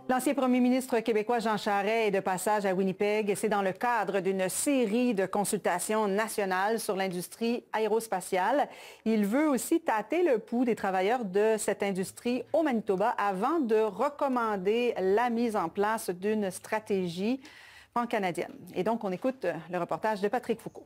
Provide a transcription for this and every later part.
L'ancien premier ministre québécois Jean Charest est de passage à Winnipeg. C'est dans le cadre d'une série de consultations nationales sur l'industrie aérospatiale. Il veut aussi tâter le pouls des travailleurs de cette industrie au Manitoba avant de recommander la mise en place d'une stratégie pan-canadienne. Et donc, on écoute le reportage de Patrick Foucault.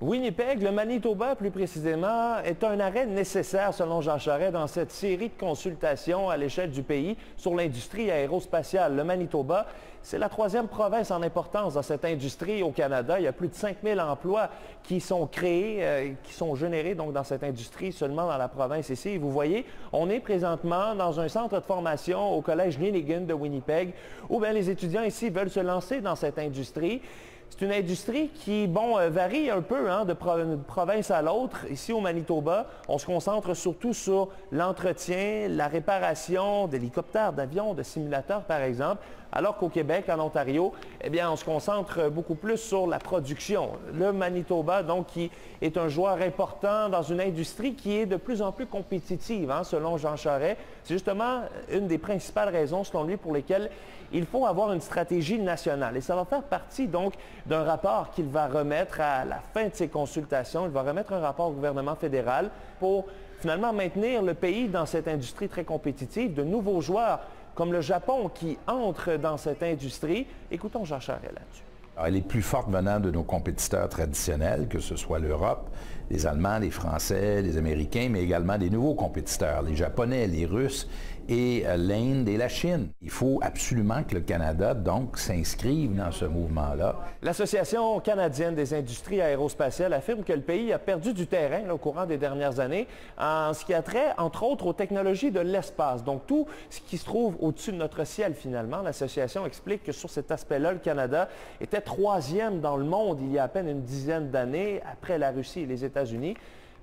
Winnipeg, le Manitoba plus précisément, est un arrêt nécessaire selon Jean Charest dans cette série de consultations à l'échelle du pays sur l'industrie aérospatiale. Le Manitoba, c'est la troisième province en importance dans cette industrie au Canada. Il y a plus de 5000 emplois qui sont créés, qui sont générés donc dans cette industrie seulement dans la province ici. Et vous voyez, on est présentement dans un centre de formation au collège Ninigan de Winnipeg où les étudiants ici veulent se lancer dans cette industrie. C'est une industrie qui, varie un peu de province à l'autre. Ici au Manitoba, on se concentre surtout sur l'entretien, la réparation d'hélicoptères, d'avions, de simulateurs par exemple, alors qu'au Québec, en Ontario, on se concentre beaucoup plus sur la production. Le Manitoba, donc, qui est un joueur important dans une industrie qui est de plus en plus compétitive, selon Jean Charest. C'est justement une des principales raisons, selon lui, pour lesquelles il faut avoir une stratégie nationale. Et ça va faire partie, donc, d'un rapport qu'il va remettre à la fin de ses consultations. Il va remettre un rapport au gouvernement fédéral pour finalement maintenir le pays dans cette industrie très compétitive, de nouveaux joueurs comme le Japon qui entrent dans cette industrie. Écoutons Jean Charest là-dessus. Elle est plus forte venant de nos compétiteurs traditionnels, que ce soit l'Europe, les Allemands, les Français, les Américains, mais également des nouveaux compétiteurs, les Japonais, les Russes et l'Inde et la Chine. Il faut absolument que le Canada, donc, s'inscrive dans ce mouvement-là. L'Association canadienne des industries aérospatiales affirme que le pays a perdu du terrain au courant des dernières années en ce qui a trait, entre autres, aux technologies de l'espace. Donc, tout ce qui se trouve au-dessus de notre ciel, finalement. L'association explique que sur cet aspect-là, le Canada était troisième dans le monde il y a à peine une dizaine d'années, après la Russie et les États-Unis.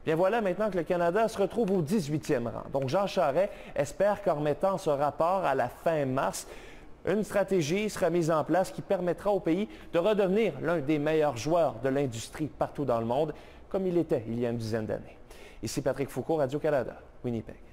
Bien voilà maintenant que le Canada se retrouve au 18e rang. Donc Jean Charest espère qu'en remettant ce rapport à la fin mars, une stratégie sera mise en place qui permettra au pays de redevenir l'un des meilleurs joueurs de l'industrie partout dans le monde, comme il était il y a une dizaine d'années. Ici Patrick Foucault, Radio-Canada, Winnipeg.